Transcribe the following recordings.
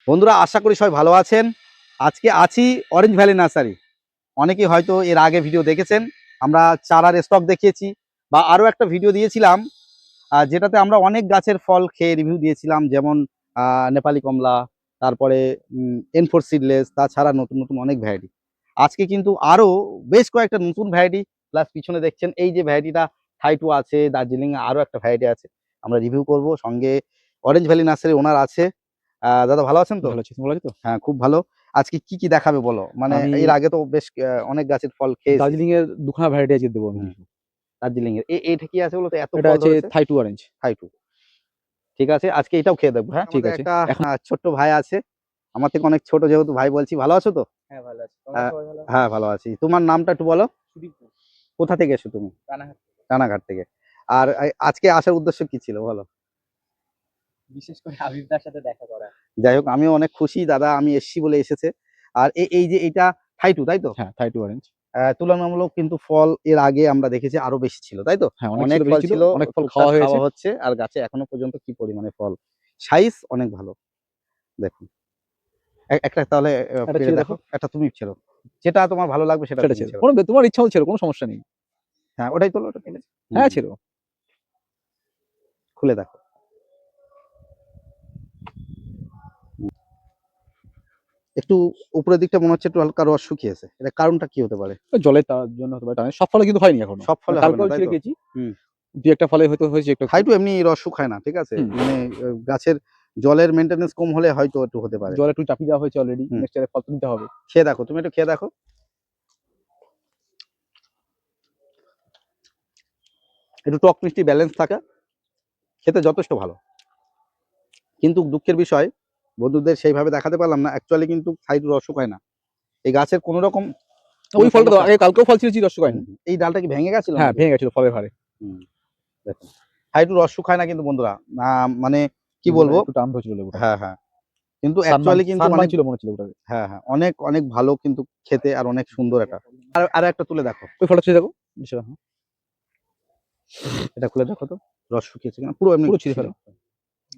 বন্ধুরা, আশা করি সবাই ভালো আছেন। আজকে আছি অরেঞ্জ ভ্যালি নার্সারি। অনেকেই হয়তো এর আগে ভিডিও দেখেছেন। আমরা চারার স্টক দেখিয়েছি বা আরও একটা ভিডিও দিয়েছিলাম, যেটাতে আমরা অনেক গাছের ফল খেয়ে রিভিউ দিয়েছিলাম, যেমন নেপালি কমলা, তারপরে এনফোর সিডলেস, তাছাড়া নতুন নতুন অনেক ভ্যারাইটি। আজকে কিন্তু আরও বেশ কয়েকটা নতুন ভ্যারাইটি, প্লাস পিছনে দেখছেন এই যে ভ্যারাইটিটা থাই2 আছে, দার্জিলিংয়ে আরও একটা ভ্যারাইটি আছে, আমরা রিভিউ করব। সঙ্গে অরেঞ্জ ভ্যালি নার্সারি ওনার আছে। দাদা ভালো আছেন তো? ভালো আছি, তুমি ভালো আছো তো? হ্যাঁ, খুব ভালো। আজকে কি কি দেখাবে বলো? মানে আমি এর আগে তো বেশ অনেক গাছের ফল খেয়েছি। দার্জিলিং এর দুখানা ভ্যারাইটি আজকে দেবো আমি কিছু। দার্জিলিং এর এইটা কি আছে বলো তো, এত এটা ফল আছে ধরেছে? থাই2 অরেঞ্জ। থাই2, ঠিক আছে, আজকে এটাও খেয়ে দেখবো। হ্যাঁ, ঠিক আমাদের আছে। একটা এখন ছোট্ট ভাই আছে, আমার থেকে অনেক ছোট, যেহেতু ভাই বলছি। ভালো আছো তো? হ্যাঁ, ভালো আছি। তোমরা আহ, সবাই ভালো আছো? হ্যাঁ, ভালো আছি। তোমার নামটা একটু বলো। সুদীপ ঘোষ, কোথা থেকে এসো তুমি? রানাঘাট থেকে। রানাঘাট থেকে। আর আজকে আসার উদ্দেশ্য কি ছিল বলো? বিশেষ করে হাবিবদার সাথে দেখা করা। যাই হোক, আমিও অনেক খুশি দাদা, আমি এসছি বলে এসেছে। আর এই যে এইটা থাই2, তাই তো? হ্যাঁ, থাই2 অরেঞ্জ। তুলনামূলক কিন্তু ফল এর আগে আমরা দেখেছি আরো বেশি ছিল, তাই তো? হ্যাঁ, অনেক অনেক ছিল, ফল বেশি ছিল, ছিল, অনেক ফল টুকটাক খাওয়া হয়েছে। খাওয়া হচ্ছে, আর গাছে এখনো পর্যন্ত কি পরিমাণে ফল, সাইজ অনেক ভালো। দেখুন, একটা তাহলে এটা পেড়ে ছিল, দেখো, দেখো। একটা তুমি ছেড়ো, যেটা তোমার ভালো লাগবে সেটা সেটা তুমি ছিল, ছেড়ো। তোমার ইচ্ছা হচ্ছে, কোনো সমস্যা নেই। হ্যাঁ, ওটাই তোলো, ওটা পেড়ে। হ্যাঁ, ছিল। খুলে দেখো। একটু উপরের দিকটা মনে হচ্ছে একটু হালকা রস শুকিয়েছে, এটা কারণটা কি হতে পারে? ওই জলের তার জন্য হতে পারে, সব ফলে কিন্তু হয়নি এখনো। সব ফলে হবে না, কালকেও তাই তো? ছিঁড়ে গেছি, হুম। দু একটা ফলে হয়তো হয়েছে একটু একটু। থাই2 এমনি রস শুকায় না, ঠিক আছে? হুম। মানে গাছের জলের মেনটেনেন্স কম হলে হয়তো একটু হতে পারে। জল একটু চাপিয়ে দেওয়া হয়েছে অলরেডি, হুম। নেক্সট ইয়ারে ফল তো নিতে হবে। খেয়ে দেখো, তুমি একটু খেয়ে দেখো। একটু টক মিষ্টি ব্যালেন্স থাকে, খেতে যথেষ্ট ভালো। কিন্তু দুঃখের বিষয়, বন্ধুদের সেইভাবে দেখাতে পারলাম না। অ্যাকচুয়ালি কিন্তু থাই2 রস শুকায় না, এই গাছের কোনো রকম ওই ফলটা তো সমস্যা। আগে কালকেও ফল ছিল, রস শুকায়নি। এই ডালটা কি ভেঙে গেছিল হ্যাঁ, নাকি? ভেঙে গেছিল ফলের ভারে। দেখুন, থাই2 রস শুকায় না কিন্তু বন্ধুরা, মানে কি বলবো। একটু টান ধরেছিল লেবুটা। হ্যাঁ, হ্যাঁ, কিন্তু সানমান অ্যাকচুয়ালি কিন্তু সানমান অনেক, ছিল মনে হচ্ছিল ওটাকে। হ্যাঁ হ্যাঁ, অনেক অনেক ভালো কিন্তু খেতে, আর অনেক সুন্দর এটা। আর একটা তুলে দেখো, ওই ফলটা ছিঁড়ে দেখো। হ্যাঁ, এটা খুলে দেখো তো, রস শুকিয়েছে কিনা। পুরো এমনি পুরো ছিঁড়ে ছিল। ফেলো।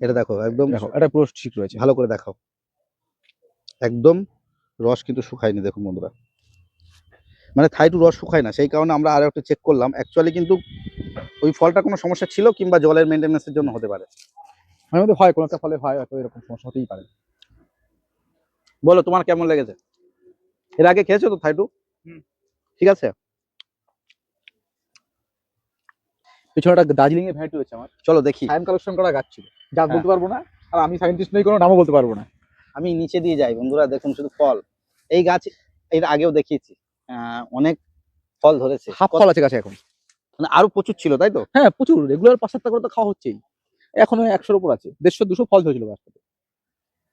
এটা দেখো, একদম দেখো, এটা পুরো ঠিক রয়েছে। ভালো করে দেখাও, একদম রস কিন্তু শুকায়নি। দেখুন বন্ধুরা, মানে থাই2 রস শুকায় না, সেই কারণে আমরা আরো একটু চেক করলাম। অ্যাকচুয়ালি কিন্তু ওই ফলটা কোনো সমস্যা ছিল, কিংবা জলের মেনটেন্যান্সের জন্য হতে পারে। আমার মধ্যে হয়, কোনো একটা ফলে হয়, হয়তো এরকম সমস্যা হতেই পারে। বলো, তোমার কেমন লেগেছে? এর আগে খেয়েছো তো থাই2? ঠিক আছে। পিছনে একটা দার্জিলিং এর ভ্যারাইটি রয়েছে আমার, চলো দেখি। সায়েন কালেকশন করা গাছ ছিল, যা হ্যাঁ, বলতে পারবো না। আর আমি সায়েন্টিস্ট নই, কোনো নামও বলতে পারবো না। আমি নিচে দিয়ে যাই বন্ধুরা, দেখুন শুধু ফল। এই গাছ এর আগেও দেখিয়েছি, অনেক ফল ধরেছে। হাফ ফল আছে গাছে এখন। মানে আরো প্রচুর ছিল, তাই তো? হ্যাঁ, প্রচুর, রেগুলার 5-7টা করে তো খাওয়া হচ্ছেই। এখনো 100-র উপর আছে, 150-200 ফল ধরেছিল গাছটাতে।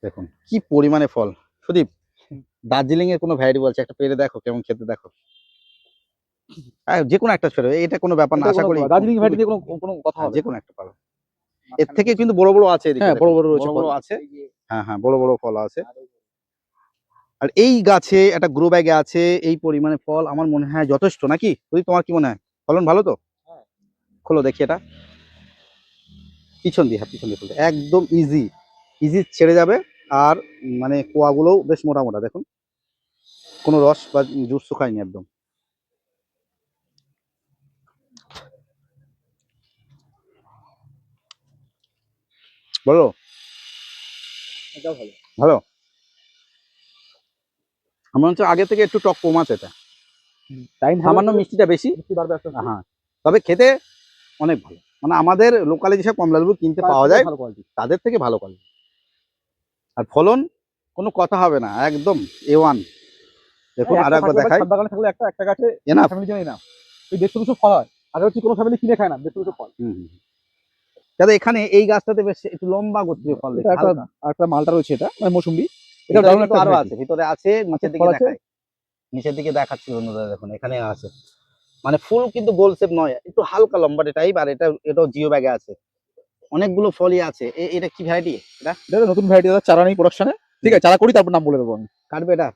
দেখুন কি পরিমাণে ফল। সুদীপ, দার্জিলিং এর কোনো ভ্যারাইটি বলছে, একটা পেরে দেখো কেমন খেতে, দেখো। যে কোনো একটা ছেড়ে, এটা কোনো ব্যাপার না, এটা আশা কোনো করি দার্জিলিং ভ্যারাইটি দিয়ে কোনো কোনো কথা হবে যে না। কোনো একটা পারো। এর থেকে কিন্তু বড় বড় আছে এদিকে, হ্যাঁ, বড় দেখুন বড় রয়েছে বড় ফল। বড় আছে। হ্যাঁ হ্যাঁ, বড় বড় ফল আছে। আর এই গাছে একটা গ্রো ব্যাগে আছে এই পরিমাণে ফল, আমার মনে হয় যথেষ্ট, নাকি? তুই, তোমার কি মনে হয়? ফলন ভালো তো? খোলো দেখি এটা, পিছন দিয়ে। হ্যাঁ, পিছন দিয়ে খুলতে একদম ইজি, ইজি ছেড়ে যাবে। আর মানে কোয়াগুলোও বেশ মোটা মোটা, দেখুন কোনো রস বা জুস শুকায়নি একদম। বলো, এটাও ভালো। ভালো। আমার হচ্ছে আগে থেকে একটু টক কম আছে, এটা টাইম সামান্য মিষ্টিটা বেশি। মিষ্টি বাড়বে আস্তে আস্তে। হ্যাঁ, তবে খেতে অনেক ভালো। মানে আমাদের লোকালে যেসব কমলা লেবু কিনতে তার পাওয়া থেকেও যায়, ভালো কোয়ালিটি। তাদের থেকে ভালো কোয়ালিটি। আর ফলন কোনো কথা হবে না, একদম A1। দেখুন আর একটা একবার থাকলে বা দেখাই, ছাদ বাগানে থাকলে একটা গাছে এনাফ। ফ্যামিলি জন্য না। ওই 150-200 ফল হয়। আর হচ্ছে কোনো ফ্যামিলি কিনে খায় না 150-200 ফল। দাদা, এখানে এই গাছটাতে বেশ একটু লম্বা গোত্রীয় ফল এটা দেখি, একটা হালকা। একটা মালটা রয়েছে, এটা মানে মৌসুম্বি। এটা ভিতরে দারুণ কিন্তু একটা আরো ভ্যারাইটি। আছে, ভিতরে আছে, নিচের দিকে ফল আছে। দেখাই। নিচের দিকে দেখাচ্ছি বন্ধুরা, দেখুন এখানে আছে। মানে ফুল কিন্তু গোল শেপ নয়, একটু হালকা লম্বাটে টাইপ। আর এটাও জিও ব্যাগে আছে, অনেকগুলো ফলই আছে। এটা কি ভ্যারাইটি? এটা এটা নতুন ভ্যারাইটি, দাদা, চারা নেই প্রোডাকশনে। ঠিক আছে, চারা করি তারপর নাম বলে দেবো আমি। কাটবে এটা?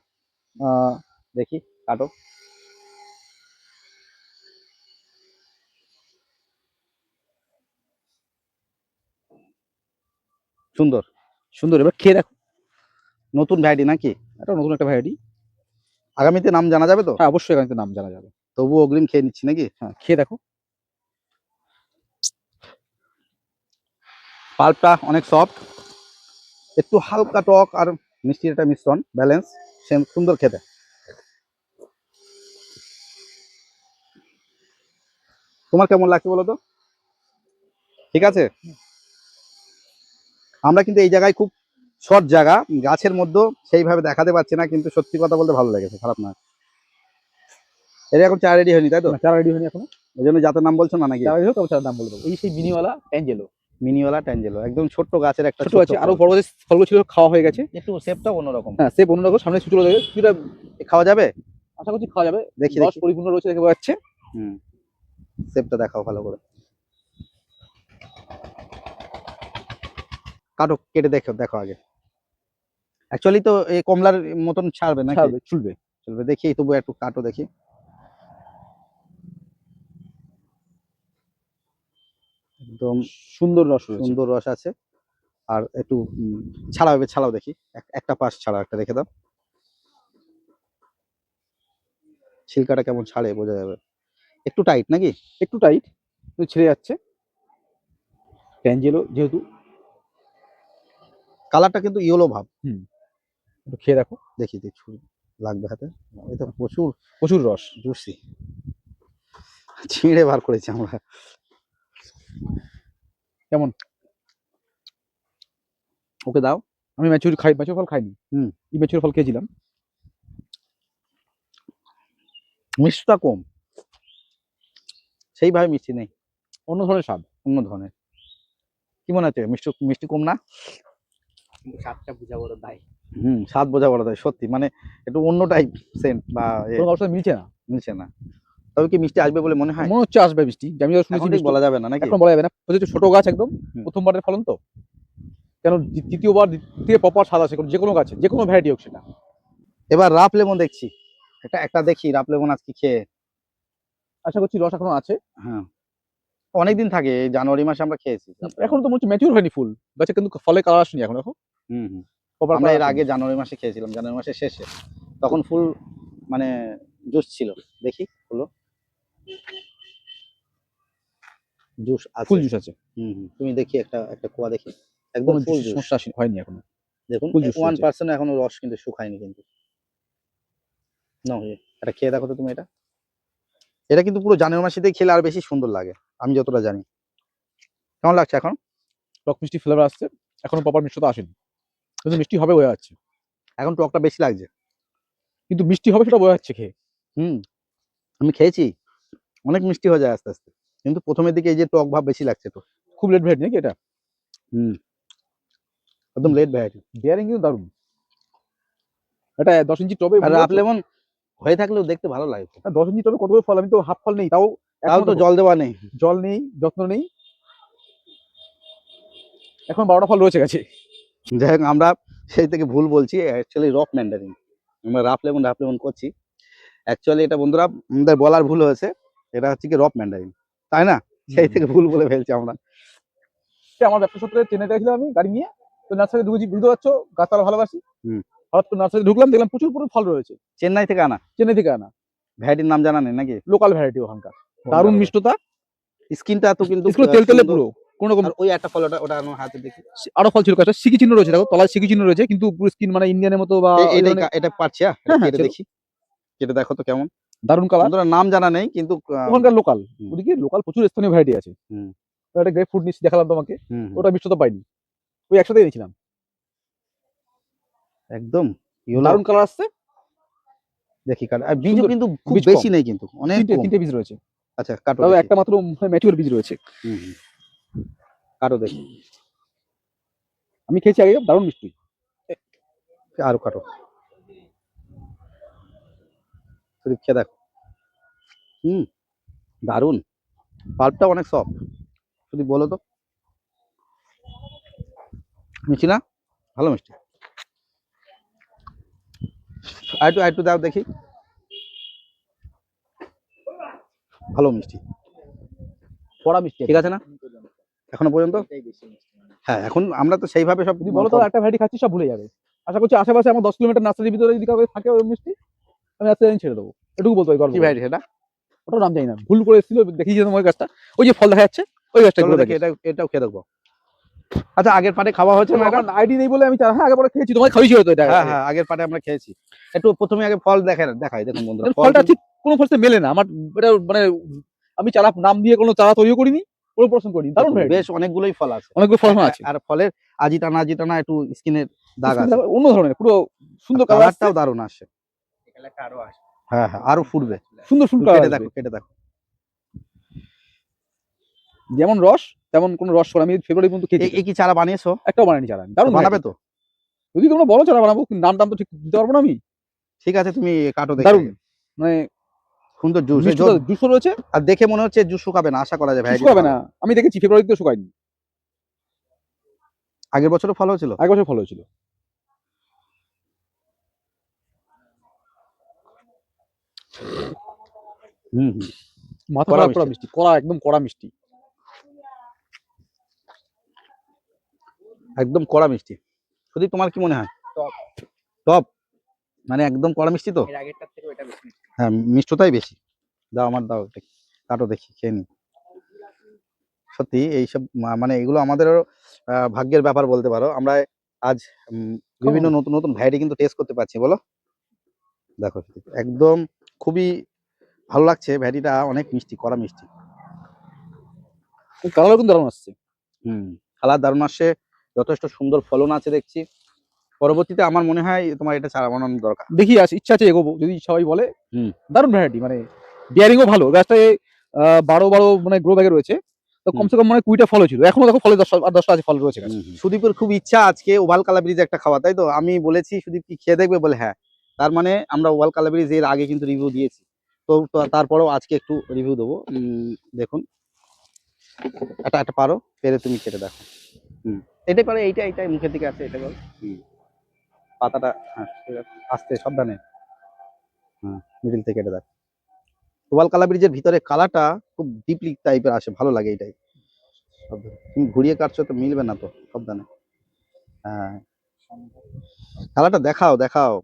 আহ, দেখি, কাটো। সুন্দর। সুন্দর, এবার খেয়ে দেখো। নতুন ভ্যারাইটি নাকি? এটা নতুন একটা ভ্যারাইটি। আগামীতে নাম জানা যাবে তো? হ্যাঁ, অবশ্যই এখানে নাম জানা যাবে। তবুও অগ্রিম খেয়ে নিচ্ছি নাকি? হ্যাঁ, খেয়ে দেখো। পাল্পটা অনেক সফট, একটু হালকা টক আর মিষ্টির একটা মিশ্রণ, ব্যালেন্স, সেম সুন্দর খেতে। তোমার কেমন লাগছে বলো তো? ঠিক আছে। আমরা কিন্তু এই জায়গায় খুব শর্ট জায়গা, গাছের মধ্যে সেইভাবে দেখাতে পারছি না, কিন্তু সত্যি কথা বলতে ভালো লেগেছে, খারাপ না। এটা এখন চা রেডি হয়নি তাই তো? না, চারা রেডি হয়নি এখনো। ওই জন্য জাতের নাম বলছো না নাকি? চারা রেডি হোক, তবে চারার দাম বলে দেবো। এই সেই মিনিওয়ালা ট্যাঞ্জেলো। মিনিওয়ালা ট্যাঞ্জেলো, একদম ছোট্ট গাছের একটা ছোট আছে, আরো বড় যে ফলগুলো ছিল খাওয়া হয়ে গেছে। একটু শেপটা অন্যরকম। হ্যাঁ, সে অন্যরকম। সামনে চুচুড়ো দেবে, কিছুটা খাওয়া যাবে? আশা করছি খাওয়া যাবে। দেখি রস দেখি। পরিপূর্ণ রয়েছে দেখে পাচ্ছে। হুম, শেপটা দেখাও ভালো করে, কাটো, কেটে দেখো দেখো আগে। অ্যাকচুয়ালি তো এই কমলার মতন ছাড়বে নাকি? ছাড়বে, চুলবে। চলবে, দেখি তবু একটু কাটো দেখি। একদম সুন্দর রস রয়েছে। সুন্দর রস আছে, আর একটু ছাড়াও, ছাড়াও দেখি, একটা পাশ ছাড়াও, একটা দেখে দাও। ছিলকাটা কেমন ছাড়ে বোঝা যাবে। একটু টাইট নাকি? একটু টাইট, কিন্তু ছেড়ে যাচ্ছে। ট্যাঞ্জেলো যেহেতু। কালারটা কিন্তু ইয়েলো ভাব। একটু খেয়ে দেখো। দেখি দেখি, লাগবে হাতে। এটা প্রচুর প্রচুর রস। জুসি, ছিঁড়ে বার করেছি আমরা। কেমন? ওকে দাও। আমি ম্যাচুর খাই, ম্যাচুর ফল খাইনি। হুম। ম্যাচুর ফল খেয়েছিলাম। মিষ্টিটা কম, সেইভাবে মিষ্টি নেই, অন্য ধরনের স্বাদ। অন্য ধরনের। কি মনে হচ্ছে, মিষ্টি মিষ্টি কম না? কিন্তু স্বাদটা বোঝা বড় দায়। স্বাদ বোঝা বড় তাই, সত্যি মানে একটু অন্য টাইপ সেন্ট বা কোনো কারোর সাথে মিলছে না। মিলছে না। তবে কি মিষ্টি আসবে বলে মনে হয়? মনে হচ্ছে আসবে মিষ্টি। আমি যা এখন শুনেছি ঠিক মিষ্টি বলা যাবে না নাকি? এখন বলা যাবে না। হচ্ছে ছোট গাছ একদম, হুম। প্রথমবারের ফলন তো। কেন দ্বিতীয়বার দ্বিতীয় প্রপার স্বাদ আছে যে কোনো গাছে, যে কোনো ভ্যারাইটি হোক সেটা। এবার রাপ লেমন দেখছি, এটা একটা দেখি রাপ লেমন আজকে খেয়ে। আশা করছি রস এখনো আছে। হ্যাঁ, অনেকদিন থাকে, এই জানুয়ারি মাসে আমরা খেয়েছি। এখন তো মনে হচ্ছে ম্যাচিউর হয়নি ফুল গাছে, কিন্তু ফলে কালার আসেনি এখন। দেখো হুম হুম। প্রপার আমরা কালার এর আসেনি। আগে জানুয়ারি মাসে খেয়েছিলাম, জানুয়ারি মাসের শেষে, তখন ফুল মানে জুস ছিল। দেখি হলো, জুস আছে। ফুল জুস আছে। তুমি দেখি একটা একটা কোয়া দেখি, একদম কোনো ফুল জুসের জুস। সমস্যা হয়নি এখনো। দেখুন ফুল জুস রয়েছে। 1% এখনো রস কিন্তু শুকায়নি কিন্তু। না, এটা খেয়ে দেখো তো তুমি। এটা এটা কিন্তু পুরো জানুয়ারি মাসেতেই খেলে আর বেশি সুন্দর লাগে, আমি যতটা জানি। কেমন লাগছে এখন? টক মিষ্টি ফ্লেভার আসছে, এখনো প্রপার মিষ্টতা আসেনি, কিন্তু মিষ্টি হবে বোঝা যাচ্ছে। এখন টকটা বেশি লাগছে, কিন্তু মিষ্টি হবে সেটা বোঝা যাচ্ছে খেয়ে। আমি খেয়েছি, অনেক মিষ্টি হয়ে যায় আস্তে আস্তে, কিন্তু প্রথমের দিকে এই যে টক ভাব বেশি লাগছে তো। খুব লেট ভ্যারাইটি নাকি এটা? একদম লেট ভ্যারাইটি। বিয়ারিং কিন্তু দারুণ। এটা 10 ইঞ্চি টবে। আর রাপ লেমন হয়ে থাকলেও দেখতে ভালো লাগে। 10 ইঞ্চি টবে কতগুলো ফল, আমি তো হাফ ফল নেই, তাও তাও তো জল দেওয়া নেই। জল নেই, যত্ন নেই। এখন 12টা ফল রয়েছে গাছে। যাই হোক, আমরা সেই থেকে ভুল বলছি, অ্যাকচুয়ালি রক ম্যান্ডারিন। আমরা রাপ লেমন করছি, অ্যাকচুয়ালি এটা বন্ধুরা আমাদের বলার ভুল হয়েছে, এটা হচ্ছে কি রক ম্যান্ডারিন, তাই না? সেই থেকে ভুল বলে ফেলছি আমরা। আমার ব্যবসা সূত্রে চেন্নাইতে গেছিলাম আমি গাড়ি নিয়ে, তো নার্সারি ঢুকেছি, বুঝতে পারছো গাছপালা ভালোবাসি। হঠাৎ করে নার্সারি ঢুকলাম, দেখলাম প্রচুর ফল রয়েছে। চেন্নাই থেকে আনা? চেন্নাই থেকে আনা। ভ্যারাইটির নাম জানা নেই নাকি? লোকাল ভ্যারাইটি ওখানকার, দারুণ মিষ্টতা। স্কিনটা তো কিন্তু তেল তেলে পুরো, কোনো রকম। ওই একটা ফল, ওটা আমার হাতে দেখি। আরো ফল ছিল কাছে, সিকি চিহ্ন রয়েছে, দেখো তলায় সিকি চিহ্ন রয়েছে, কিন্তু পুরো স্কিন মানে ইন্ডিয়ানের মতো বা এটা পাচ্ছি, হ্যাঁ, কেটে চলো। দেখি, কেটে দেখো তো কেমন। দারুণ কালার। বন্ধুরা নাম জানা নেই কিন্তু ওখানকার লোকাল, ওদিকে লোকাল প্রচুর স্থানীয় ভ্যারাইটি আছে। একটা গ্রেপ ফ্রুট নিচ্ছি, দেখালাম তোমাকে, ওটা মিষ্টতা পাইনি, ওই একসাথে নিয়েছিলাম। একদম দারুণ কালার আসছে। দেখি কাট, আর বীজও কিন্তু খুব বীজ বেশি কম। নেই কিন্তু, অনেক কম। তিনটে বীজ রয়েছে। আচ্ছা কাটো তবে দেখি। একটা মাত্র ম্যাচিউর বীজ রয়েছে। কাটো দেখি, আমি খেয়েছি আগে, দারুণ মিষ্টি। আরো কাটো, খেয়ে দেখো। দারুন, পাল্পটা অনেক সফট, যদি বলো তো মিষ্টি না? ভালো মিষ্টি, আর একটু দাও দেখি। ভালো মিষ্টি, কড়া মিষ্টি, ঠিক আছে না এখনো পর্যন্ত? এটাই বেশি মিষ্টি মনে হয়। হ্যাঁ, এখন আমরা তো সেইভাবে সব যদি বলো তো একটা ভ্যারাইটি খাচ্ছি, সব ভুলে যাবে। আশা করছি আশেপাশে আমার 10 কিলোমিটার নার্সারির ভিতরে যদি কাউকে থাকে ওই মিষ্টি, আমি নার্সারি ছেড়ে দেবো, এটুকু বলতে পারি গর্ব কি করে। ভ্যারাইটি সেটা? ওটাও নাম জানি না, ভুল করে এসেছিল, দেখিয়েছিলাম ওই গাছটা, ওই যে ফল দেখা যাচ্ছে ওই গাছটা চলো করে দেখি, এটাও খেয়ে দেখবো। আচ্ছা, আগের পাটে খাওয়া হয়েছে না এটা? আইডি নেই বলে আমি হ্যাঁ আগে পরে খেয়েছি, তোমায় খাইছি হয়তো এটা। হ্যাঁ, আগের পাটে আমরা খেয়েছি। একটু প্রথমে আগে ফল দেখাই, দেখুন বন্ধুরা, ফল ফলটা ঠিক কোনো ফলসে মেলে না আমার, এটা মানে আমি চারা নাম দিয়ে কোনো চারা তৈরি করিনি, কোনো পছন্দ করিনি, দারুণ দেখুন, variety। বেশ অনেকগুলোই ফল আছে। অনেকগুলো ফল আছে, আর ফলের আজি টানা একটু স্কিনের দাগ আছে। অন্য ধরনের, পুরো সুন্দর কালার, কালারটাও দারুণ আসছে। এখানে আরো আসবে। হ্যাঁ, আরো ফুটবে। সুন্দর সুন্দর কেটে কালার। দেখো, কেটে দেখো। যেমন রস তেমন কোনো রস করে আমি ফেব্রুয়ারি পর্যন্ত খেয়েছি, এই কি চারা বানিয়েছো? একটাও বানাইনি চারা, দারুণ বানাবে তো? যদি তোমরা বলো চারা বানাবো, কিন্তু নাম তো ঠিক দিতে পারবো না আমি। ঠিক আছে, তুমি কাটো দেখে। দারুণ, মানে সুন্দর জুস। জুসও রয়েছে, আর দেখে মনে হচ্ছে জুস শুকাবে না, আশা করা যায় ভাই। শুকাবে না, আমি দেখেছি ফেব্রুয়ারিতে শুকায়নি, আগের বছরও ফল হয়েছিল। এক বছর ফল হয়েছিল। মাথা কড়া কড়া মিষ্টি, কড়া, একদম কড়া মিষ্টি। একদম কড়া মিষ্টি। সুদীপ, তোমার কি মনে হয়? টক। টপ মানে একদম কড়া মিষ্টি তো? এর আগেরটার থেকে ওটা বেশি মিষ্টি। হ্যাঁ, মিষ্টতাই বেশি। দাও, আমার দাও, একটা কাটো দেখি, খেয়ে নি। সত্যি এইসব মানে এগুলো আমাদেরও ভাগ্যের ব্যাপার বলতে পারো। আমরা আজ বিভিন্ন নতুন নতুন ভ্যারাইটি কিন্তু টেস্ট করতে পারছি, বলো। দেখো, একদম খুবই ভালো লাগছে, ভ্যারাইটিটা অনেক মিষ্টি, কড়া মিষ্টি। কালারও কিন্তু দারুণ আসছে। কালার দারুণ আসছে, যথেষ্ট সুন্দর ফলন আছে দেখছি। পরবর্তীতে আমার মনে হয় তোমার এটা চারা বানানোর দরকার। দেখি ইচ্ছা আছে এগোবো যদি সবাই বলে। হুম। দারুণ ভ্যারাইটি, মানে বিয়ারিংও ভালো, গাছটায় 12 মানে গ্রো ব্যাগে রয়েছে, তো কমসে কম মানে 20টা ফল ছিল, এখনো দেখো ফলে 10টা আছে, ফল রয়েছে গাছে। সুদীপের খুব ইচ্ছা আজকে ওভাল কালাব্রিজ একটা খাওয়া, তাই তো? আমি বলেছি সুদীপ কি খেয়ে দেখবে, বলে হ্যাঁ। তার মানে আমরা ওভাল কালাব্রিজ এর আগে কিন্তু রিভিউ দিয়েছি, তো তারপরেও আজকে একটু রিভিউ দেবো। দেখুন, একটা পারো, পেরে তুমি কেটে দেখো। এটাই পারে, এইটাই মুখের দিকে আছে, এটা করো। পাতাটা, হ্যাঁ ঠিক আছে, আস্তে সাবধানে, হ্যাঁ মিডিল থেকে কেটে দেখো। ওভাল কালাব্রিজের ভিতরে কালারটা খুব ডিপলি টাইপের আসে, ভালো লাগে এইটাই। তুমি ঘুরিয়ে কাটছো তো মিলবে না তো, সাবধানে। হ্যাঁ, কালারটা দেখাও,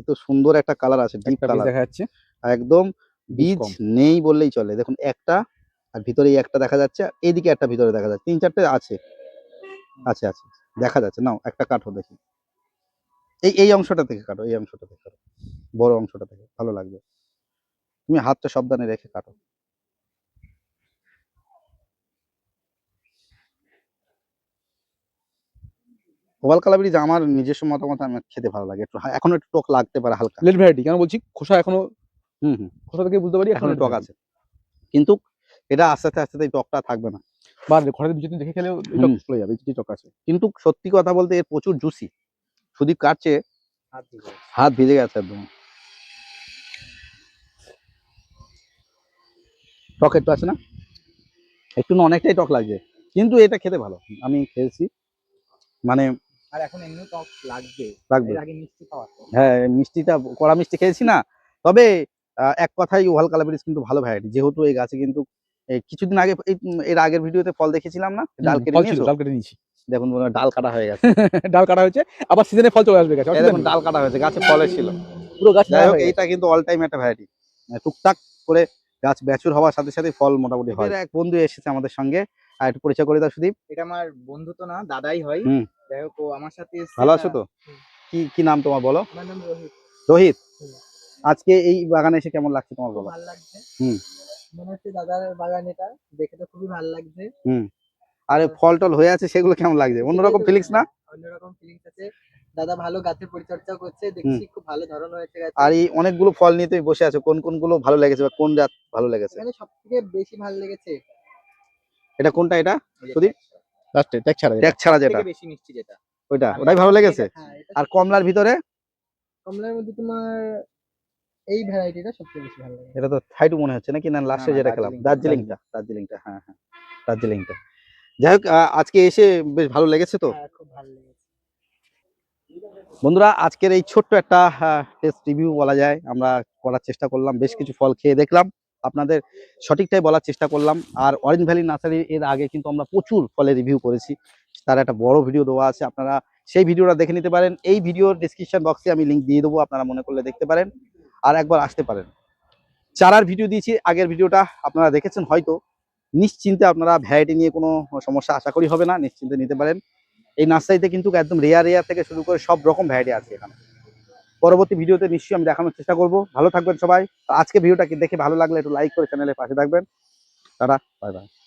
এত সুন্দর একটা কালার আছে, ডিপ কালার দেখা যাচ্ছে, একদম। বীজ কম। নেই বললেই চলে, দেখুন একটা, আর ভিতরে একটা দেখা যাচ্ছে, এইদিকে একটা ভিতরে দেখা যাচ্ছে, 3-4টে আছে, দেখা যাচ্ছে। নাও একটা কাটো দেখি, এই অংশটা থেকে কাটো, এই অংশটা থেকে কাটো, বড় অংশটা থেকে, ভালো লাগবে। তুমি হাতটা সাবধানে রেখে কাটো। ওভাল কালাব্রিজ আমার নিজস্ব মতামত, আমার খেতে ভালো লাগে, একটু এখন একটু টক লাগতে পারে হালকা। লেট ভ্যারাইটি কেন বলছি, খোসা এখনো, হুম, খোসা থেকে বুঝতে পারি এখনো টক আছে, কিন্তু এটা আস্তে আস্তে এই টকটা থাকবে না, বা ঘরের দুটো দেখে খেলেও টক চলে যাবে, যে টক আছে। কিন্তু সত্যি কথা বলতে এর প্রচুর জুসি। সুদীপ কাটছে, হাত ভিজে গেছে একদম। টক একটু আছে না, একটু না, অনেকটাই টক লাগছে, কিন্তু এটা খেতে ভালো, আমি খেয়েছি, মানে আর এখন এমনি টক লাগবে। লাগবে। এর আগে মিষ্টি খাওয়া তো। হ্যাঁ, মিষ্টিটা, কড়া মিষ্টি খেয়েছি না, তবে এক কথাই ওভাল কালাব্রিজ কিন্তু ভালো ভ্যারাইটি, যেহেতু এই গাছে কিন্তু এই কিছুদিন আগে এর আগের ভিডিওতে ফল দেখেছিলাম না, ডাল কেটে নিয়েছো? ডাল কেটে নিয়েছি, দেখুন ডাল কাটা হয়ে গেছে। ডাল কাটা হয়েছে, আবার সিজনে ফল চলে আসবে গাছে, এই দেখুন ডাল কাটা হয়েছে, গাছে ফল ছিল পুরো গাছ। যাই হোক, এইটা কিন্তু অল টাইম একটা ভ্যারাইটি, টুকটাক করে গাছ ব্যাচুর হওয়ার সাথে সাথে ফল মোটামুটি হয়। এক বন্ধু এসেছে আমাদের সঙ্গে, আর একটু পরিচয় করে দাও সুদীপ। এটা আমার বন্ধু তো না, দাদাই হয়। যাই হোক, ও আমার সাথে এসেছে। ভালো আছো তো? কি নাম তোমার বলো? আমার নাম রোহিত। রোহিত, আজকে এই বাগানে এসে কেমন লাগছে তোমার বলো? ভালো লাগছে। হুম। মনে হচ্ছে দাদার বাগান, এটা দেখে তো খুবই ভালো লাগছে। আরে ফল টল হয়ে আছে, সেগুলো কেমন লাগছে? অন্যরকম ফিলিংস না? অন্যরকম ফিলিংস আছে। দাদা ভালো গাছের পরিচর্যা করছে, দেখছি খুব ভালো ধরন হয়েছে গাছে। আর এই অনেকগুলো ফল নিয়ে তুমি বসে আছো, কোন গুলো ভালো লেগেছে বা কোন জাত ভালো লেগেছে? এখানে সবথেকে বেশি ভালো লেগেছে এটা কোনটা? এটা সুদীপ, লাস্টে ট্যাগ ছাড়া যেটা, বেশি মিষ্টি যেটা, ওটাই ভালো লেগেছে। হ্যাঁ, আর কমলার ভিতরে? কমলার মধ্যে তোমার এই ভ্যারাইটিটা সবচেয়ে বেশি ভালো লাগে। এটা তো থাইটু মনে হচ্ছে নাকি, না লাস্টে যেটা খেলাম? দার্জিলিংটা, হ্যাঁ দার্জিলিংটা। যাই হোক, আজকে এসে বেশ ভালো লেগেছে তো? হ্যাঁ, খুব ভালো লেগেছে। বন্ধুরা, আজকের এই ছোট্ট একটা টেস্ট রিভিউ বলা যায়, আমরা করার চেষ্টা করলাম, বেশ কিছু ফল খেয়ে দেখলাম, আপনাদের সঠিকটাই বলার চেষ্টা করলাম। আর অরেঞ্জ ভ্যালি নার্সারি এর আগে কিন্তু আমরা প্রচুর ফলের রিভিউ করেছি, তার একটা বড় ভিডিও দেওয়া আছে, আপনারা সেই ভিডিওটা দেখে নিতে পারেন। এই ভিডিওর ডিসক্রিপশন বক্সে আমি লিঙ্ক দিয়ে দেবো, আপনারা মনে করলে দেখতে পারেন আর একবার আসতে পারেন। চারার ভিডিও দিয়েছি, আগের ভিডিওটা আপনারা দেখেছেন হয়তো। নিশ্চিন্তে আপনারা ভ্যারাইটি নিয়ে কোনো সমস্যা আশা করি হবে না, নিশ্চিন্তে নিতে পারেন। এই নার্সারিতে কিন্তু একদম রেয়ার থেকে শুরু করে সব রকম ভ্যারাইটি আছে এখানে। পরবর্তী ভিডিওতে নিশ্চয়ই আমি দেখানোর চেষ্টা করব। ভালো থাকবেন সবাই। আজকে ভিডিওটা দেখে ভালো লাগলে একটু লাইক করে চ্যানেলের পাশে থাকবেন। Tata, bye bye.